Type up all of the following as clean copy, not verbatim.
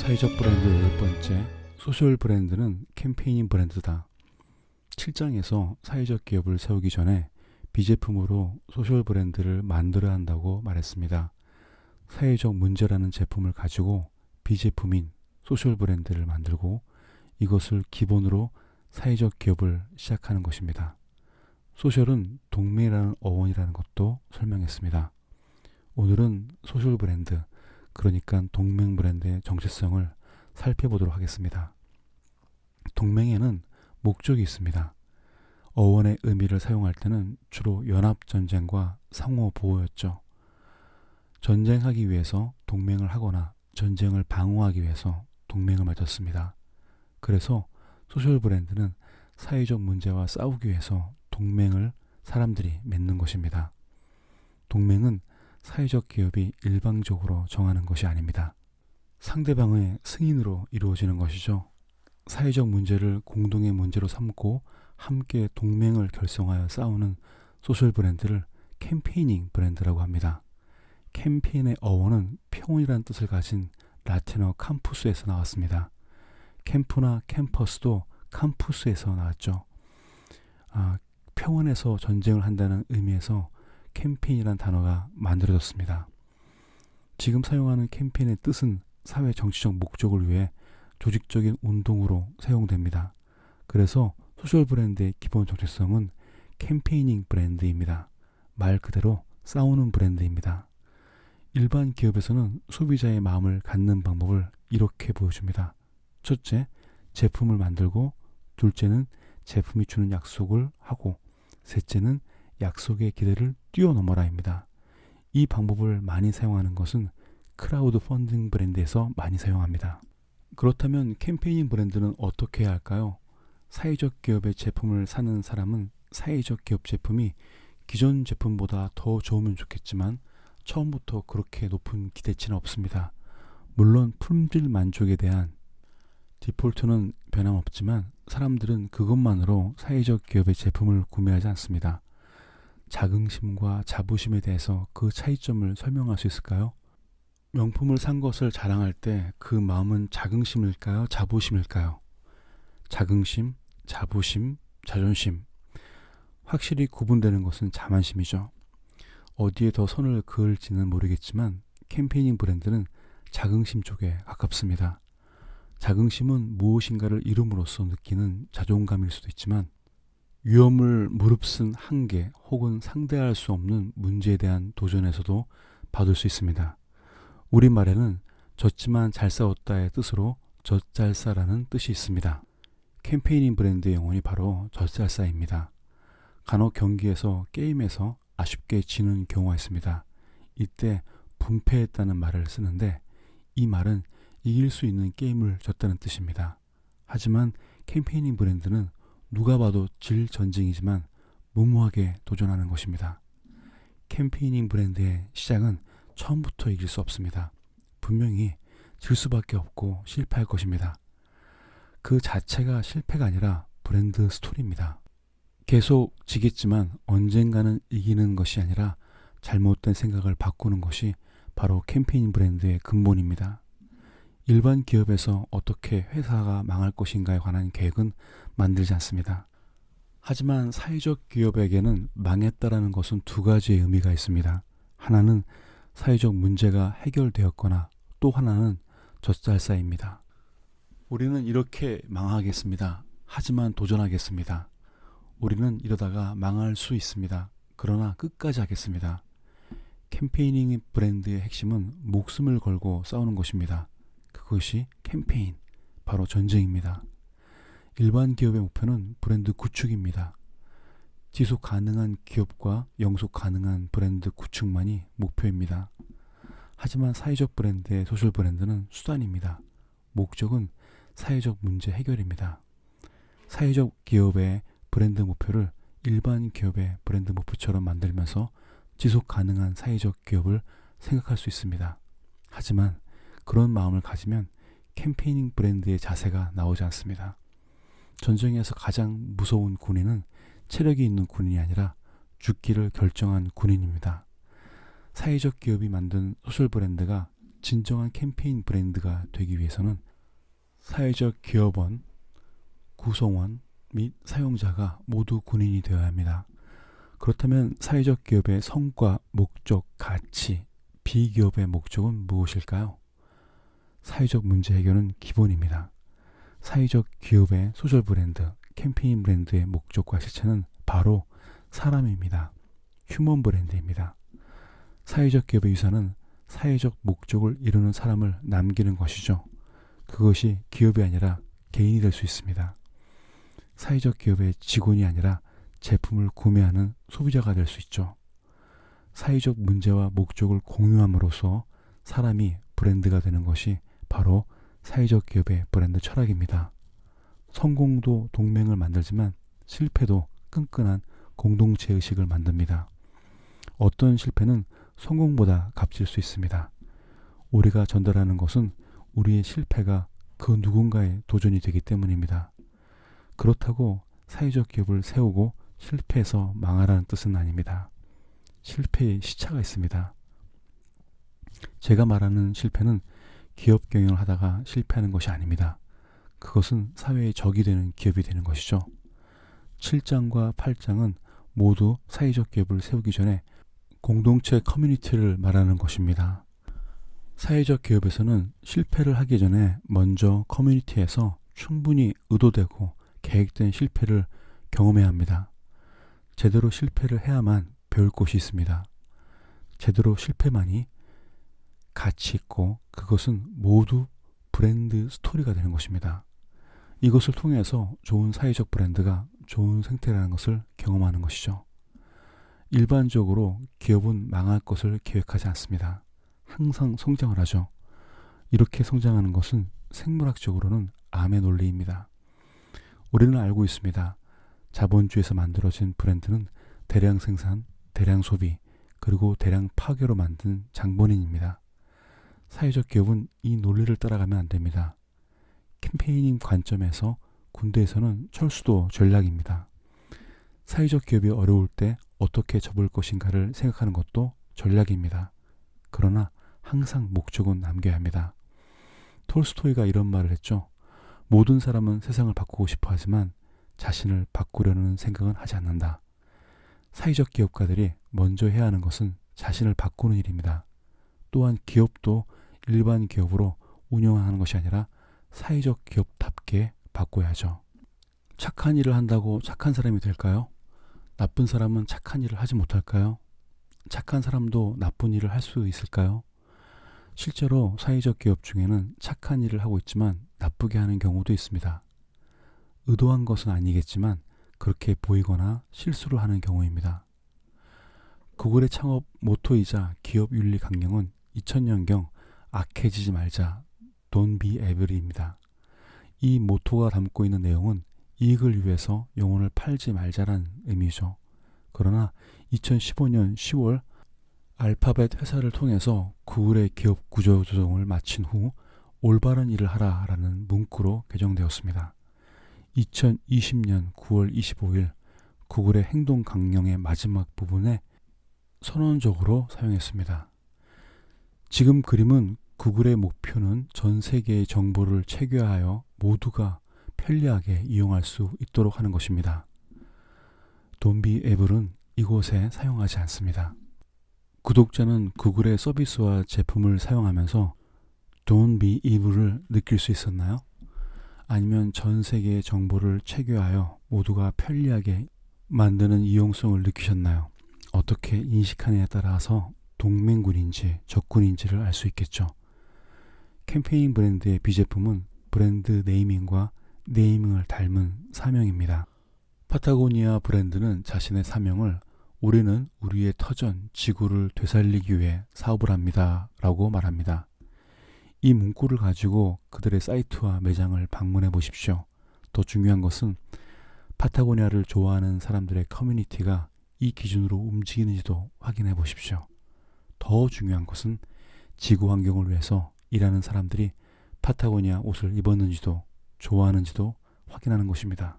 사회적 브랜드 8번째, 소셜 브랜드는 캠페인 브랜드다. 7장에서 사회적 기업을 세우기 전에 비제품으로 소셜 브랜드를 만들어야 한다고 말했습니다. 사회적 문제라는 제품을 가지고 비제품인 소셜 브랜드를 만들고 이것을 기본으로 사회적 기업을 시작하는 것입니다. 소셜은 동맹이라는 어원이라는 것도 설명했습니다. 오늘은 소셜 브랜드, 그러니까 동맹 브랜드의 정체성을 살펴보도록 하겠습니다. 동맹에는 목적이 있습니다. 어원의 의미를 사용할 때는 주로 연합전쟁과 상호보호였죠. 전쟁하기 위해서 동맹을 하거나 전쟁을 방어하기 위해서 동맹을 맺었습니다. 그래서 소셜 브랜드는 사회적 문제와 싸우기 위해서 동맹을 사람들이 맺는 것입니다. 동맹은 사회적 기업이 일방적으로 정하는 것이 아닙니다. 상대방의 승인으로 이루어지는 것이죠. 사회적 문제를 공동의 문제로 삼고 함께 동맹을 결성하여 싸우는 소셜 브랜드를 캠페이닝 브랜드라고 합니다. 캠페인의 어원은 평온이라는 뜻을 가진 라틴어 캠푸스에서 나왔습니다. 캠프나 캠퍼스도 캠푸스에서 나왔죠. 평온에서 전쟁을 한다는 의미에서 캠페인이라는 단어가 만들어졌습니다. 지금 사용하는 캠페인의 뜻은 사회 정치적 목적을 위해 조직적인 운동으로 사용됩니다. 그래서 소셜 브랜드의 기본 정체성은 캠페이닝 브랜드입니다. 말 그대로 싸우는 브랜드입니다. 일반 기업에서는 소비자의 마음을 갖는 방법을 이렇게 보여줍니다. 첫째, 제품을 만들고, 둘째는 제품이 주는 약속을 하고, 셋째는 약속의 기대를 뛰어넘어라입니다. 이 방법을 많이 사용하는 것은 크라우드 펀딩 브랜드에서 많이 사용합니다. 그렇다면 캠페이닝 브랜드는 어떻게 해야 할까요? 사회적 기업의 제품을 사는 사람은 사회적 기업 제품이 기존 제품보다 더 좋으면 좋겠지만 처음부터 그렇게 높은 기대치는 없습니다. 물론 품질 만족에 대한 디폴트는 변함없지만 사람들은 그것만으로 사회적 기업의 제품을 구매하지 않습니다. 자긍심과 자부심에 대해서 그 차이점을 설명할 수 있을까요? 명품을 산 것을 자랑할 때 그 마음은 자긍심일까요? 자부심일까요? 자긍심, 자부심, 자존심. 확실히 구분되는 것은 자만심이죠. 어디에 더 선을 그을지는 모르겠지만 캠페이닝 브랜드는 자긍심 쪽에 가깝습니다. 자긍심은 무엇인가를 이룸으로써 느끼는 자존감일 수도 있지만 위험을 무릅쓴 한계 혹은 상대할 수 없는 문제에 대한 도전에서도 받을 수 있습니다. 우리말에는 졌지만 잘 싸웠다의 뜻으로 젖잘싸라는 뜻이 있습니다. 캠페이닝 브랜드의 영혼이 바로 젖잘싸입니다. 간혹 경기에서 게임에서 아쉽게 지는 경우가 있습니다. 이때 분패했다는 말을 쓰는데 이 말은 이길 수 있는 게임을 졌다는 뜻입니다. 하지만 캠페이닝 브랜드는 누가 봐도 질 전쟁이지만 무모하게 도전하는 것입니다. 캠페이닝 브랜드의 시작은 처음부터 이길 수 없습니다. 분명히 질 수밖에 없고 실패할 것입니다. 그 자체가 실패가 아니라 브랜드 스토리입니다. 계속 지겠지만 언젠가는 이기는 것이 아니라 잘못된 생각을 바꾸는 것이 바로 캠페인 브랜드의 근본입니다. 일반 기업에서 어떻게 회사가 망할 것인가에 관한 계획은 만들지 않습니다. 하지만 사회적 기업에게는 망했다라는 것은 두 가지의 의미가 있습니다. 하나는 사회적 문제가 해결되었거나 또 하나는 젖잘싸입니다. 우리는 이렇게 망하겠습니다. 하지만 도전하겠습니다. 우리는 이러다가 망할 수 있습니다. 그러나 끝까지 하겠습니다. 캠페이닝 브랜드의 핵심은 목숨을 걸고 싸우는 것입니다. 그것이 캠페인, 바로 전쟁입니다. 일반 기업의 목표는 브랜드 구축입니다. 지속 가능한 기업과 영속 가능한 브랜드 구축만이 목표입니다. 하지만 사회적 브랜드의 소셜 브랜드는 수단입니다. 목적은 사회적 문제 해결입니다. 사회적 기업의 브랜드 목표를 일반 기업의 브랜드 목표처럼 만들면서 지속 가능한 사회적 기업을 생각할 수 있습니다. 하지만 그런 마음을 가지면 캠페이닝 브랜드의 자세가 나오지 않습니다. 전쟁에서 가장 무서운 군인은 체력이 있는 군인이 아니라 죽기를 결정한 군인입니다. 사회적 기업이 만든 소셜 브랜드가 진정한 캠페인 브랜드가 되기 위해서는 사회적 기업원, 구성원 및 사용자가 모두 군인이 되어야 합니다. 그렇다면 사회적 기업의 성과, 목적, 가치, 비기업의 목적은 무엇일까요? 사회적 문제 해결은 기본입니다. 사회적 기업의 소셜 브랜드, 캠페인 브랜드의 목적과 실체는 바로 사람입니다. 휴먼 브랜드입니다. 사회적 기업의 유산은 사회적 목적을 이루는 사람을 남기는 것이죠. 그것이 기업이 아니라 개인이 될 수 있습니다. 사회적 기업의 직원이 아니라 제품을 구매하는 소비자가 될 수 있죠. 사회적 문제와 목적을 공유함으로써 사람이 브랜드가 되는 것이 바로 사회적 기업의 브랜드 철학입니다. 성공도 동맹을 만들지만 실패도 끈끈한 공동체 의식을 만듭니다. 어떤 실패는 성공보다 값질 수 있습니다. 우리가 전달하는 것은 우리의 실패가 그 누군가의 도전이 되기 때문입니다. 그렇다고 사회적 기업을 세우고 실패해서 망하라는 뜻은 아닙니다. 실패의 시차가 있습니다. 제가 말하는 실패는 기업 경영을 하다가 실패하는 것이 아닙니다. 그것은 사회의 적이 되는 기업이 되는 것이죠. 7장과 8장은 모두 사회적 기업을 세우기 전에 공동체 커뮤니티를 말하는 것입니다. 사회적 기업에서는 실패를 하기 전에 먼저 커뮤니티에서 충분히 의도되고 계획된 실패를 경험해야 합니다. 제대로 실패를 해야만 배울 것이 있습니다. 제대로 실패만이 가치 있고 그것은 모두 브랜드 스토리가 되는 것입니다. 이것을 통해서 좋은 사회적 브랜드가 좋은 생태라는 것을 경험하는 것이죠. 일반적으로 기업은 망할 것을 계획하지 않습니다. 항상 성장을 하죠. 이렇게 성장하는 것은 생물학적으로는 암의 논리입니다. 우리는 알고 있습니다. 자본주의에서 만들어진 브랜드는 대량 생산, 대량 소비, 그리고 대량 파괴로 만든 장본인입니다. 사회적 기업은 이 논리를 따라가면 안 됩니다. 캠페이닝 관점에서 군대에서는 철수도 전략입니다. 사회적 기업이 어려울 때 어떻게 접을 것인가를 생각하는 것도 전략입니다. 그러나 항상 목적은 남겨야 합니다. 톨스토이가 이런 말을 했죠. 모든 사람은 세상을 바꾸고 싶어 하지만 자신을 바꾸려는 생각은 하지 않는다. 사회적 기업가들이 먼저 해야 하는 것은 자신을 바꾸는 일입니다. 또한 기업도 일반 기업으로 운영하는 것이 아니라 사회적 기업답게 바꿔야죠. 착한 일을 한다고 착한 사람이 될까요? 나쁜 사람은 착한 일을 하지 못할까요? 착한 사람도 나쁜 일을 할 수 있을까요? 실제로 사회적 기업 중에는 착한 일을 하고 있지만 나쁘게 하는 경우도 있습니다. 의도한 것은 아니겠지만 그렇게 보이거나 실수를 하는 경우입니다. 구글의 창업 모토이자 기업 윤리 강령은 2000년경 악해지지 말자, Don't be every입니다. 이 모토가 담고 있는 내용은 이익을 위해서 영혼을 팔지 말자란 의미죠. 그러나 2015년 10월 알파벳 회사를 통해서 구글의 기업 구조 조정을 마친 후 올바른 일을 하라라는 문구로 개정되었습니다. 2020년 9월 25일 구글의 행동 강령의 마지막 부분에 선언적으로 사용했습니다. 지금 그림은 구글의 목표는 전 세계의 정보를 체계화하여 모두가 편리하게 이용할 수 있도록 하는 것입니다. Don't be evil은 이곳에 사용하지 않습니다. 구독자는 구글의 서비스와 제품을 사용하면서 Don't be evil을 느낄 수 있었나요? 아니면 전 세계의 정보를 체계화하여 모두가 편리하게 만드는 이용성을 느끼셨나요? 어떻게 인식하느냐에 따라서 동맹군인지 적군인지를 알 수 있겠죠. 캠페인 브랜드의 비제품은 브랜드 네이밍과 네이밍을 닮은 사명입니다. 파타고니아 브랜드는 자신의 사명을 우리는 우리의 터전 지구를 되살리기 위해 사업을 합니다 라고 말합니다. 이 문구를 가지고 그들의 사이트와 매장을 방문해 보십시오. 더 중요한 것은 파타고니아를 좋아하는 사람들의 커뮤니티가 이 기준으로 움직이는지도 확인해 보십시오. 더 중요한 것은 지구 환경을 위해서 일하는 사람들이 파타고니아 옷을 입었는지도 좋아하는지도 확인하는 것입니다.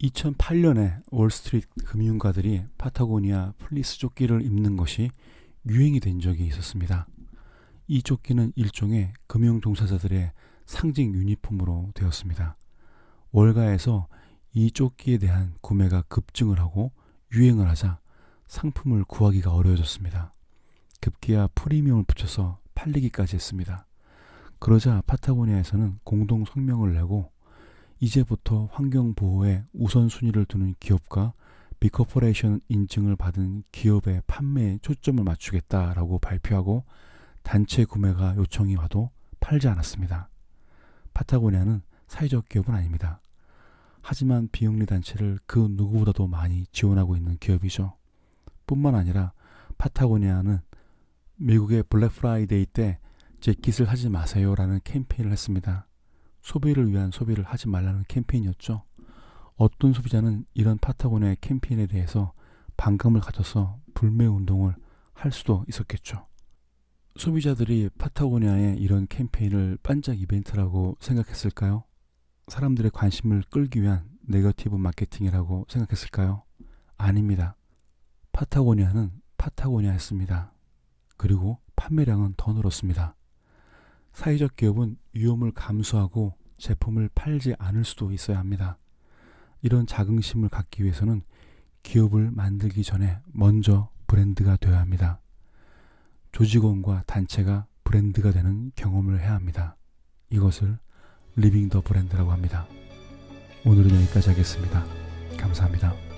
2008년에 월스트리트 금융가들이 파타고니아 플리스 조끼를 입는 것이 유행이 된 적이 있었습니다. 이 조끼는 일종의 금융 종사자들의 상징 유니폼으로 되었습니다. 월가에서 이 조끼에 대한 구매가 급증을 하고 유행을 하자 상품을 구하기가 어려워졌습니다. 급기야 프리미엄을 붙여서 팔리기까지 했습니다. 그러자 파타고니아에서는 공동 성명을 내고 이제부터 환경보호에 우선순위를 두는 기업과 비커퍼레이션 인증을 받은 기업의 판매에 초점을 맞추겠다라고 발표하고 단체 구매가 요청이 와도 팔지 않았습니다. 파타고니아는 사회적 기업은 아닙니다. 하지만 비영리 단체를 그 누구보다도 많이 지원하고 있는 기업이죠. 뿐만 아니라 파타고니아는 미국의 블랙 프라이데이 때 재킷을 하지 마세요라는 캠페인을 했습니다. 소비를 위한 소비를 하지 말라는 캠페인이었죠. 어떤 소비자는 이런 파타고니아의 캠페인에 대해서 반감을 가져서 불매 운동을 할 수도 있었겠죠. 소비자들이 파타고니아의 이런 캠페인을 반짝 이벤트라고 생각했을까요? 사람들의 관심을 끌기 위한 네거티브 마케팅이라고 생각했을까요? 아닙니다. 파타고니아는 파타고니아였습니다. 그리고 판매량은 더 늘었습니다. 사회적 기업은 위험을 감수하고 제품을 팔지 않을 수도 있어야 합니다. 이런 자긍심을 갖기 위해서는 기업을 만들기 전에 먼저 브랜드가 되어야 합니다. 조직원과 단체가 브랜드가 되는 경험을 해야 합니다. 이것을 리빙 더 브랜드라고 합니다. 오늘은 여기까지 하겠습니다. 감사합니다.